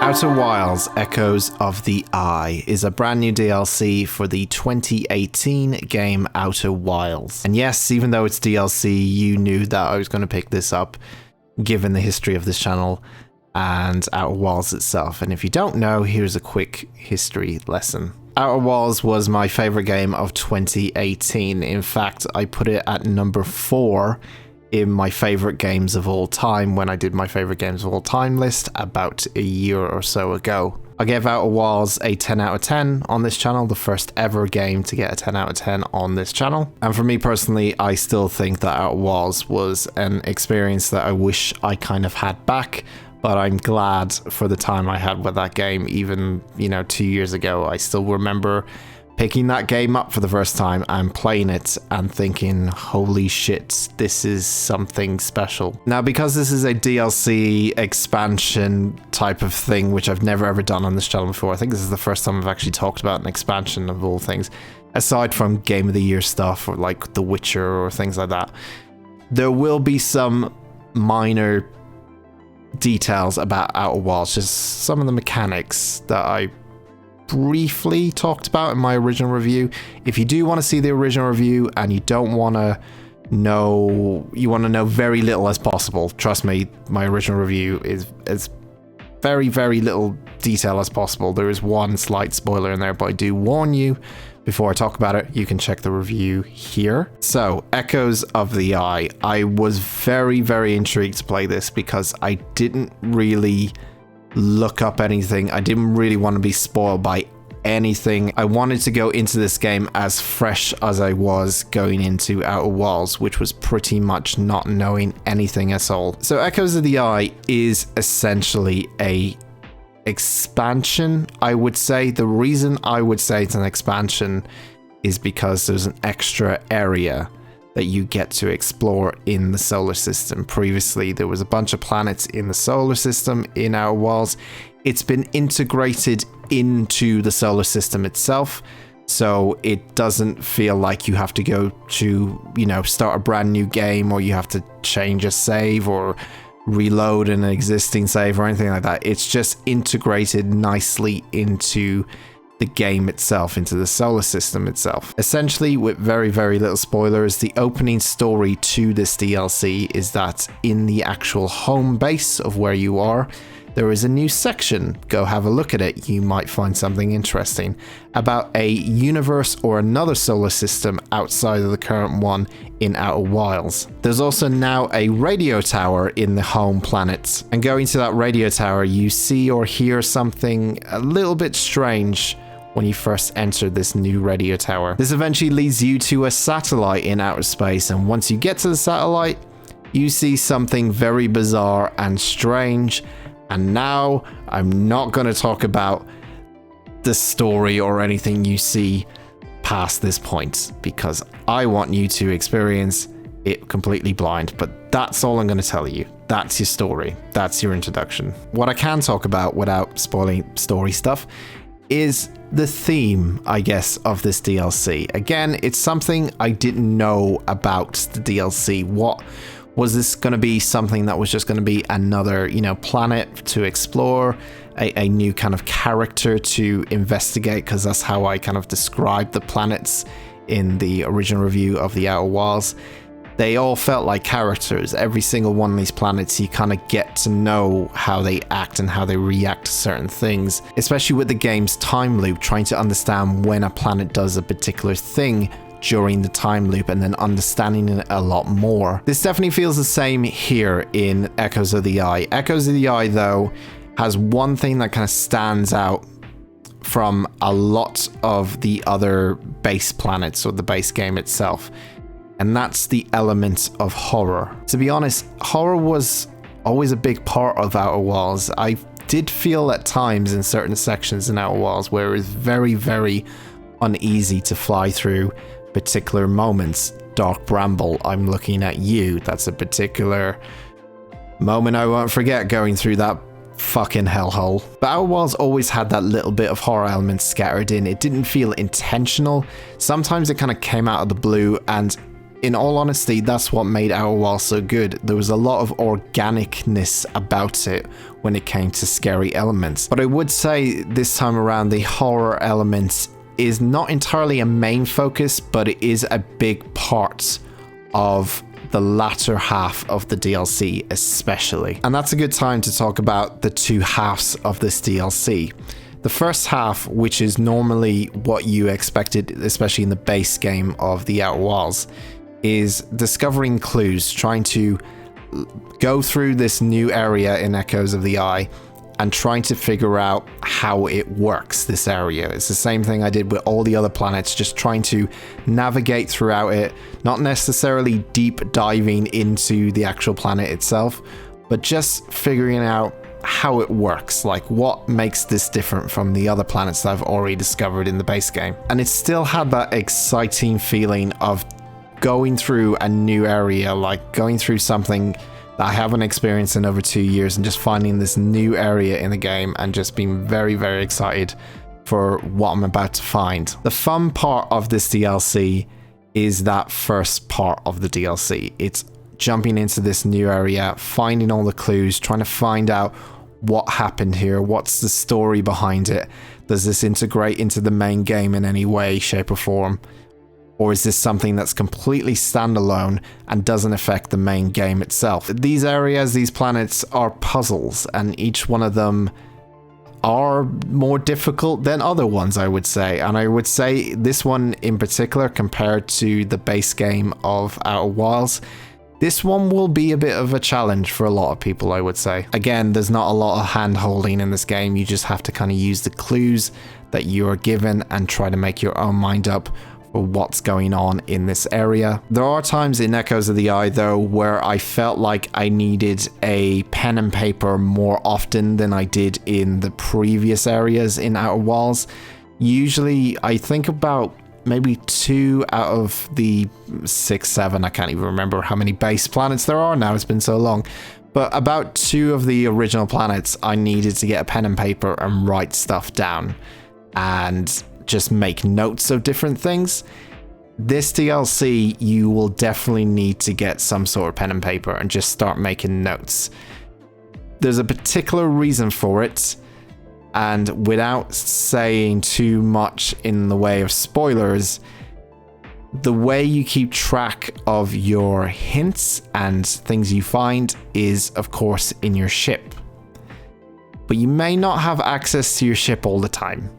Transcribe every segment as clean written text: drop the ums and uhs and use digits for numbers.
Outer Wilds Echoes of the Eye is a brand new DLC for the 2018 game Outer Wilds. And yes, even though it's DLC, you knew that I was going to pick this up, given the history of this channel and Outer Wilds itself. And if you don't know, here's a quick history lesson. Outer Wilds was my favorite game of 2018. In fact, I put it at number 4 in my favorite games of all time when I did my favorite games of all time list about a year or so ago. I gave Outer Wilds a 10 out of 10 on this channel, the first ever game to get a 10 out of 10 on this channel. And for me personally, I still think that Outer Wilds was an experience that I wish I kind of had back, but I'm glad for the time I had with that game. Even, 2 years ago, I still remember picking that game up for the first time and playing it and thinking, holy shit, this is something special. Now, because this is a DLC expansion type of thing, which I've never ever done on this channel before, I think this is the first time I've actually talked about an expansion of all things, aside from Game of the Year stuff or like The Witcher or things like that. There will be some minor details about Outer Wilds, just some of the mechanics that I briefly talked about in my original review. If you do want to see the original review and you don't want to know, you want to know very little as possible, trust me, my original review is as very, very little detail as possible. There is one slight spoiler in there, but I do warn you before I talk about it, you can check the review here. So, Echoes of the Eye. I was very, very intrigued to play this because I didn't really look up anything. I didn't really want to be spoiled by anything. I wanted to go into this game as fresh as I was going into Outer Wilds, which was pretty much not knowing anything at all. So Echoes of the Eye is essentially a expansion, I would say. The reason I would say it's an expansion is because there's an extra area that you get to explore in the solar system. Previously, there was a bunch of planets in the solar system in Outer Wilds. It's been integrated into the solar system itself, so it doesn't feel like you have to go to, start a brand new game, or you have to change a save or reload an existing save or anything like that. It's just integrated nicely into the game itself, into the solar system itself. Essentially, with very, very little spoilers, the opening story to this DLC is that in the actual home base of where you are, there is a new section. Go have a look at it. You might find something interesting about a universe or another solar system outside of the current one in Outer Wilds. There's also now a radio tower in the home planet, and going to that radio tower, you see or hear something a little bit strange when you first enter this new radio tower. This eventually leads you to a satellite in outer space, and once you get to the satellite, you see something very bizarre and strange. And now, I'm not going to talk about the story or anything you see past this point, because I want you to experience it completely blind. But that's all I'm going to tell you. That's your story. That's your introduction. What I can talk about without spoiling story stuff is the theme, I guess, of this DLC. Again, it's something I didn't know about the DLC. What was this going to be? Something that was just going to be another, planet to explore, a new kind of character to investigate, because that's how I kind of described the planets in the original review of the Outer Wilds. They all felt like characters. Every single one of these planets, you kind of get to know how they act and how they react to certain things, especially with the game's time loop, trying to understand when a planet does a particular thing during the time loop and then understanding it a lot more. This definitely feels the same here in Echoes of the Eye. Echoes of the Eye, though, has one thing that kind of stands out from a lot of the other base planets or the base game itself, and that's the element of horror. To be honest, horror was always a big part of Outer Wilds. I did feel at times in certain sections in Outer Wilds where it was very, very uneasy to fly through particular moments. Dark Bramble, I'm looking at you. That's a particular moment I won't forget, going through that fucking hellhole. But Outer Wilds always had that little bit of horror element scattered in. It didn't feel intentional. Sometimes it kind of came out of the blue, and in all honesty, that's what made Outer Wilds so good. There was a lot of organicness about it when it came to scary elements. But I would say this time around, the horror element is not entirely a main focus, but it is a big part of the latter half of the DLC especially. And that's a good time to talk about the two halves of this DLC. The first half, which is normally what you expected, especially in the base game of the Outer Wilds, is discovering clues, trying to go through this new area in Echoes of the Eye and trying to figure out how it works, this area. It's the same thing I did with all the other planets, just trying to navigate throughout it, not necessarily deep diving into the actual planet itself, but just figuring out how it works, like what makes this different from the other planets that I've already discovered in the base game. And it still had that exciting feeling of going through a new area, like going through something that I haven't experienced in over 2 years and just finding this new area in the game and just being very, very excited for what I'm about to find. The fun part of this DLC is that first part of the DLC. It's jumping into this new area, finding all the clues, trying to find out what happened here, what's the story behind it, does this integrate into the main game in any way, shape or form? Or is this something that's completely standalone and doesn't affect the main game itself? These areas, these planets are puzzles, and each one of them are more difficult than other ones, I would say. And I would say this one in particular, compared to the base game of Outer Wilds, this one will be a bit of a challenge for a lot of people, I would say. Again, there's not a lot of hand-holding in this game. You just have to kind of use the clues that you are given and try to make your own mind up what's going on in this area. There are times in Echoes of the Eye though where I felt like I needed a pen and paper more often than I did in the previous areas in Outer Wilds. Usually I think about maybe 2 out of the 6, 7, I can't even remember how many base planets there are now, it's been so long. But about 2 of the original planets I needed to get a pen and paper and write stuff down and just make notes of different things. This DLC, you will definitely need to get some sort of pen and paper and just start making notes. There's a particular reason for it, and without saying too much in the way of spoilers, the way you keep track of your hints and things you find is, of course, in your ship. But you may not have access to your ship all the time.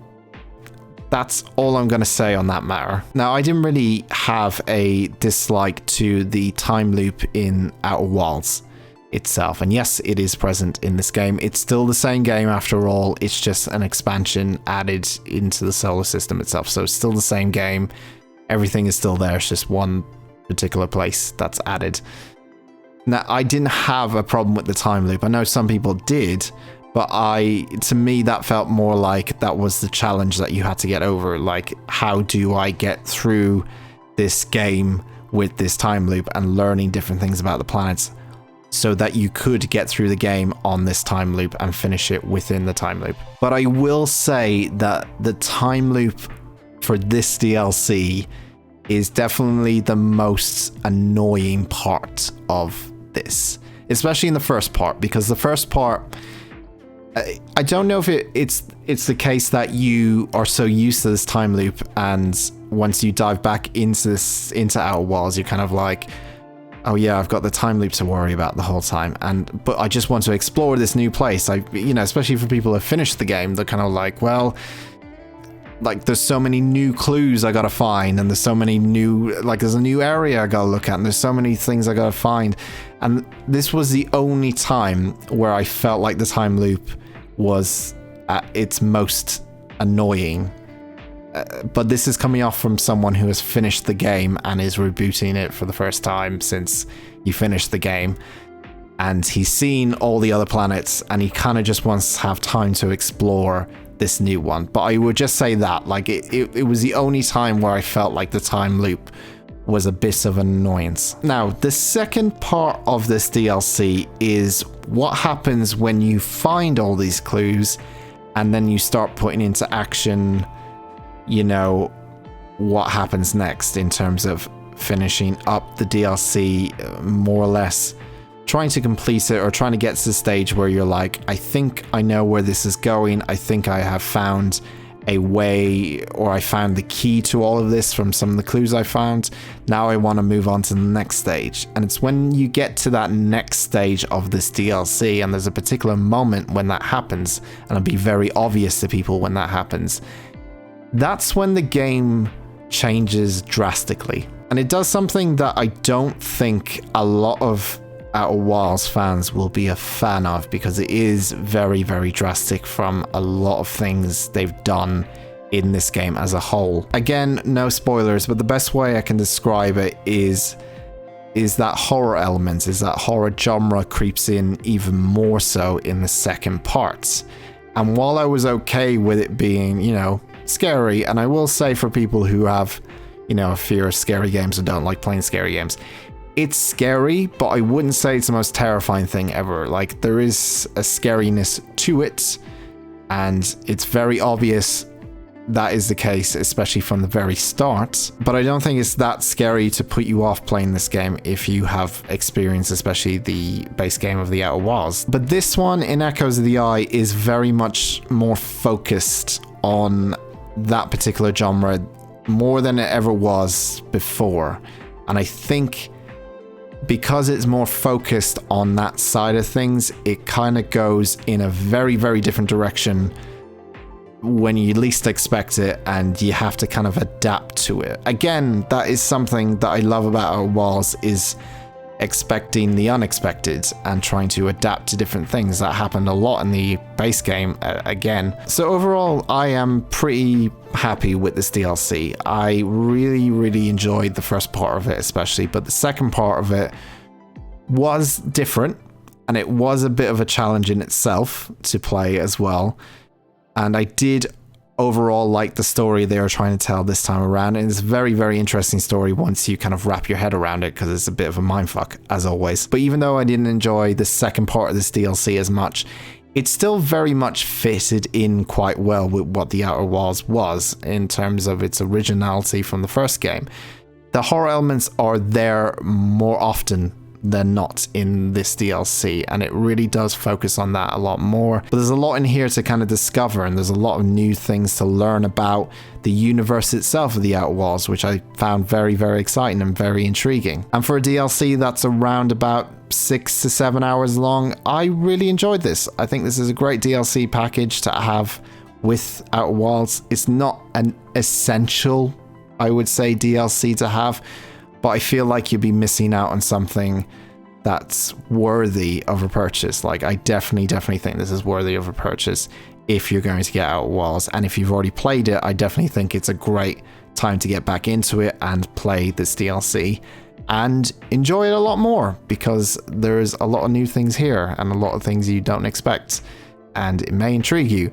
That's all I'm going to say on that matter. Now, I didn't really have a dislike to the time loop in Outer Wilds itself. And yes, it is present in this game. It's still the same game after all. It's just an expansion added into the solar system itself. So it's still the same game. Everything is still there. It's just one particular place that's added. Now, I didn't have a problem with the time loop. I know some people did. But to me, that felt more like that was the challenge that you had to get over. Like, how do I get through this game with this time loop and learning different things about the planets so that you could get through the game on this time loop and finish it within the time loop. But I will say that the time loop for this DLC is definitely the most annoying part of this, especially in the first part, because the first part, I don't know if it's the case that you are so used to this time loop, and once you dive back into Outer Wilds, you're kind of like, oh yeah, I've got the time loop to worry about the whole time, but I just want to explore this new place. Especially for people who have finished the game, they're kind of like, well, like there's so many new clues I gotta find, and there's so many new, like there's a new area I gotta look at, and there's so many things I gotta find. And this was the only time where I felt like the time loop was at its most annoying. But this is coming off from someone who has finished the game and is rebooting it for the first time since he finished the game. And he's seen all the other planets and he kind of just wants to have time to explore this new one. But I would just say that, like, it was the only time where I felt like the time loop was a bit of an annoyance. Now, the second part of this DLC is what happens when you find all these clues and then you start putting into action, what happens next in terms of finishing up the DLC, more or less trying to complete it or trying to get to the stage where you're like, I think I know where this is going. I think I have found a way, or I found the key to all of this from some of the clues I found. Now I want to move on to the next stage. And it's when you get to that next stage of this DLC, and there's a particular moment when that happens, and it'll be very obvious to people when that happens. That's when the game changes drastically. And it does something that I don't think a lot of Outer Wilds fans will be a fan of, because it is very, very drastic from a lot of things they've done in this game as a whole. Again, no spoilers, but the best way I can describe it is that horror element, is that horror genre creeps in even more so in the second part. And while I was okay with it being, you know, scary, and I will say for people who have, you know, a fear of scary games or don't like playing scary games, it's scary, but I wouldn't say it's the most terrifying thing ever. Like, there is a scariness to it, and it's very obvious that is the case, especially from the very start. But I don't think it's that scary to put you off playing this game if you have experienced, especially the base game of the Outer Wilds. But this one, in Echoes of the Eye, is very much more focused on that particular genre more than it ever was before. And I think because it's more focused on that side of things, it kind of goes in a very, very different direction when you least expect it, and you have to kind of adapt to it. Again, that is something that I love about Outer Wilds, is expecting the unexpected and trying to adapt to different things. That happened a lot in the base game again. So overall, I am pretty happy with this DLC. I really, really enjoyed the first part of it especially, but the second part of it was different, and it was a bit of a challenge in itself to play as well. And I did overall like the story they were trying to tell this time around. And it's a very, very interesting story once you kind of wrap your head around it, because it's a bit of a mindfuck, as always. But even though I didn't enjoy the second part of this DLC as much, it still very much fitted in quite well with what the Outer Wilds was in terms of its originality from the first game. The horror elements are there more often than not in this DLC, and it really does focus on that a lot more. But there's a lot in here to kind of discover, and there's a lot of new things to learn about the universe itself of the Outer Wilds, which I found very, very exciting and very intriguing. And for a DLC that's around about 6 to 7 hours long, I really enjoyed this. I think this is a great DLC package to have with Outer Wilds. It's not an essential, I would say, DLC to have, but I feel like you'd be missing out on something that's worthy of a purchase. Like, I definitely think this is worthy of a purchase if you're going to get Outer Wilds. And if you've already played it, I definitely think it's a great time to get back into it and play this DLC and enjoy it a lot more, because there's a lot of new things here and a lot of things you don't expect, and it may intrigue you.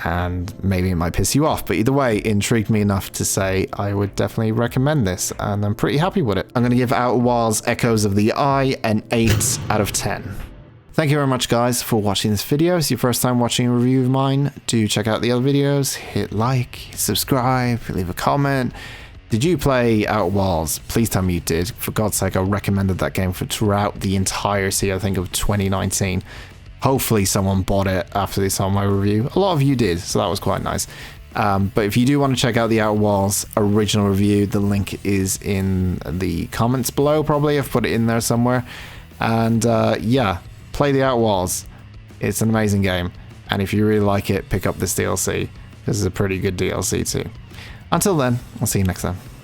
And maybe it might piss you off, but either way, it intrigued me enough to say I would definitely recommend this, and I'm pretty happy with it. I'm going to give Outer Wilds Echoes of the Eye an 8 out of 10. Thank you very much, guys, for watching this video. If it's your first time watching a review of mine, do check out the other videos, hit like, subscribe, leave a comment. Did you play Outer Wilds? Please tell me you did. For God's sake, I recommended that game throughout the entirety, I think, of 2019. Hopefully someone bought it after they saw my review. A lot of you did, so that was quite nice. But if you do want to check out the Outer Wilds original review, the link is in the comments below, probably. I've put it in there somewhere. And yeah, play the Outer Wilds. It's an amazing game. And if you really like it, pick up this DLC. This is a pretty good DLC too. Until then, I'll see you next time.